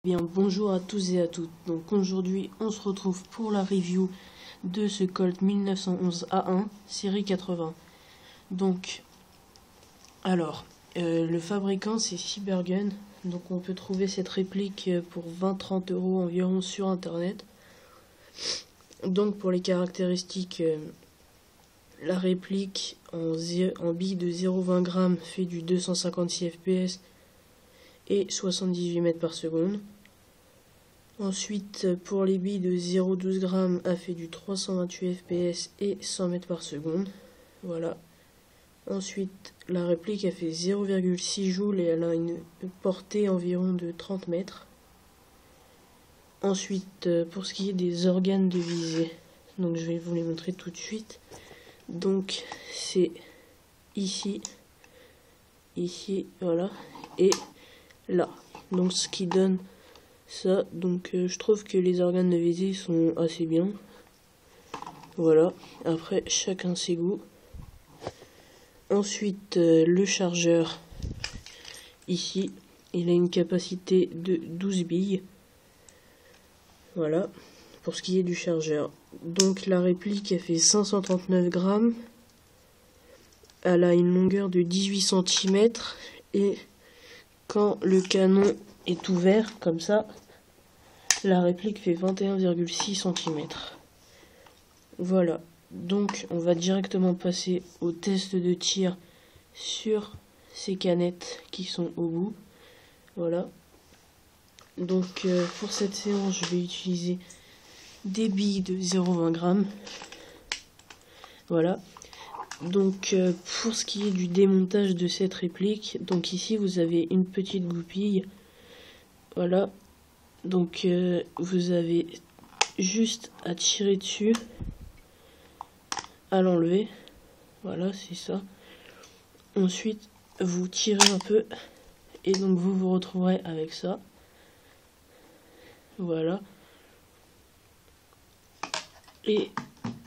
Bien, bonjour à tous et à toutes. Donc aujourd'hui, on se retrouve pour la review de ce Colt 1911 A1 série 80. Donc, alors, le fabricant c'est Cybergun. Donc on peut trouver cette réplique pour 20-30 € environ sur internet. Donc pour les caractéristiques, la réplique en bille de 0,20 g fait du 256 fps et 78 mètres par seconde. Ensuite, pour les billes de 0,12 g, a fait du 328 fps et 100 mètres par seconde. Voilà. Ensuite, la réplique a fait 0,6 joules et elle a une portée environ de 30 mètres. Ensuite, pour ce qui est des organes de visée, donc je vais vous les montrer tout de suite. Donc, c'est ici, voilà, et là. Donc, ce qui donne ça. Donc, je trouve que les organes de visée sont assez bien. Voilà. Après, chacun ses goûts. Ensuite, le chargeur, ici, il a une capacité de 12 billes. Voilà, pour ce qui est du chargeur. Donc la réplique, elle fait 539 grammes. Elle a une longueur de 18 cm. Et quand le canon est ouvert, comme ça, la réplique fait 21,6 cm. Voilà. Donc on va directement passer au test de tir sur ces canettes qui sont au bout. Voilà. Donc pour cette séance, je vais utiliser des billes de 0,20 g. Voilà. Donc pour ce qui est du démontage de cette réplique, donc ici vous avez une petite goupille. Voilà. Donc vous avez juste à tirer dessus, à l'enlever. Voilà, c'est ça. Ensuite, vous tirez un peu et donc vous vous retrouverez avec ça. Voilà. Et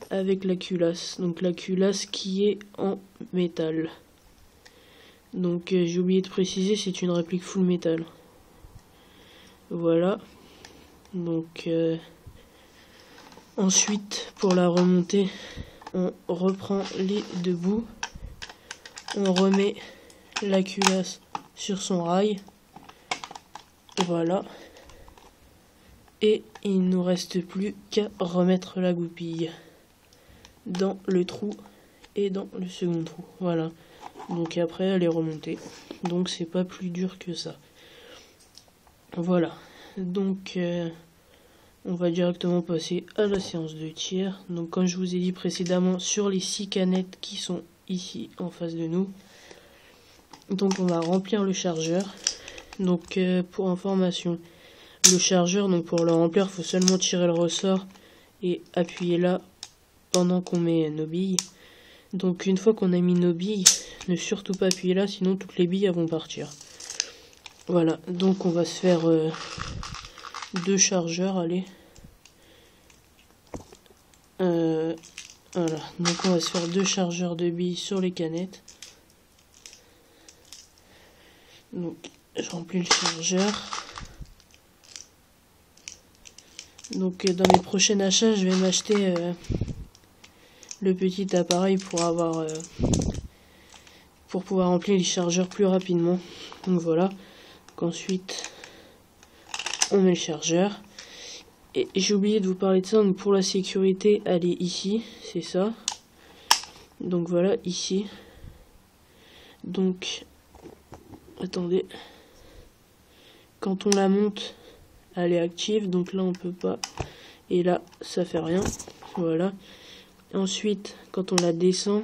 avec la culasse. Donc la culasse qui est en métal. Donc j'ai oublié de préciser, c'est une réplique full métal. Voilà. Donc ensuite, pour la remonter, on reprend les deux bouts. On remet la culasse sur son rail. Voilà. Et il ne nous reste plus qu'à remettre la goupille dans le trou et dans le second trou. Voilà. Donc après elle est remontée. Donc c'est pas plus dur que ça. Voilà. Donc on va directement passer à la séance de tir. Donc comme je vous ai dit précédemment, sur les 6 canettes qui sont ici en face de nous. Donc on va remplir le chargeur. Donc pour information, le chargeur, donc pour le remplir, il faut seulement tirer le ressort et appuyer là pendant qu'on met nos billes. Donc une fois qu'on a mis nos billes, ne surtout pas appuyer là, sinon toutes les billes vont partir. Voilà, donc on va se faire 2 chargeurs, allez. Voilà, donc on va se faire 2 chargeurs de billes sur les canettes. Donc je remplis le chargeur. Donc dans mes prochains achats, je vais m'acheter le petit appareil pour pouvoir remplir les chargeurs plus rapidement. Donc voilà. Donc ensuite, on met le chargeur. Et j'ai oublié de vous parler de ça. Donc pour la sécurité, elle est ici, c'est ça. Donc voilà, ici. Donc attendez. Quand on la monte, elle est active, donc là on peut pas, et là ça fait rien. Voilà. Ensuite, quand on la descend,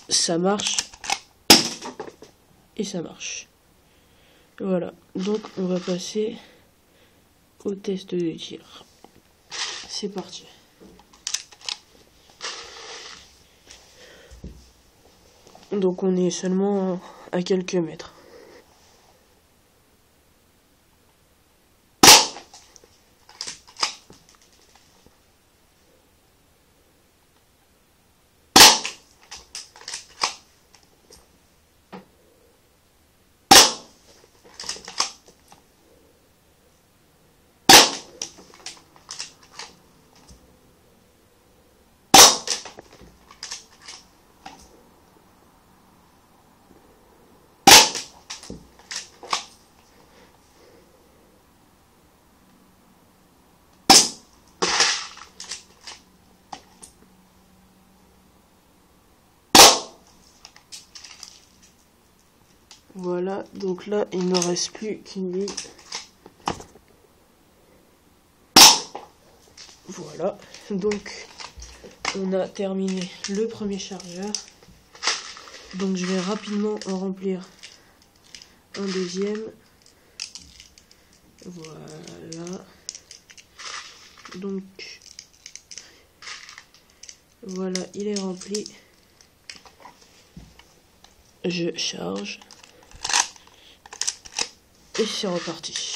ça marche et ça marche. Voilà. Donc on va passer au test de tir. C'est parti. Donc on est seulement à quelques mètres. Voilà, donc là il ne me reste plus qu'une bille. Voilà, donc on a terminé le premier chargeur. Donc je vais rapidement en remplir un deuxième. Voilà. Donc voilà, il est rempli. Je charge. Et c'est reparti.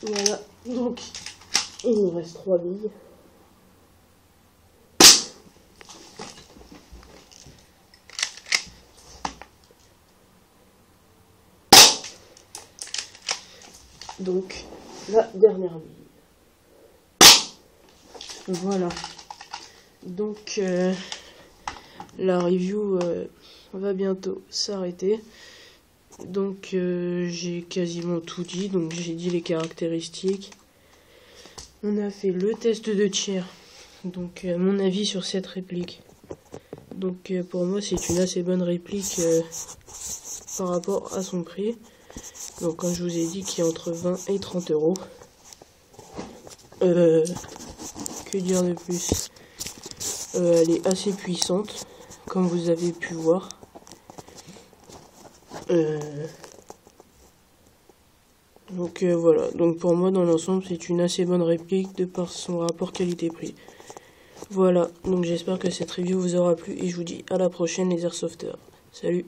Voilà, donc il nous reste 3 billes. Donc la dernière bille. Voilà. Donc la review va bientôt s'arrêter. Donc j'ai quasiment tout dit, donc j'ai dit les caractéristiques. On a fait le test de tir, donc mon avis sur cette réplique. Donc pour moi c'est une assez bonne réplique par rapport à son prix. Donc comme je vous ai dit qu'il est entre 20 et 30 euros. Que dire de plus, elle est assez puissante, comme vous avez pu voir. Donc voilà, donc pour moi dans l'ensemble c'est une assez bonne réplique de par son rapport qualité-prix. Voilà, donc j'espère que cette review vous aura plu et je vous dis à la prochaine les airsofters. Salut!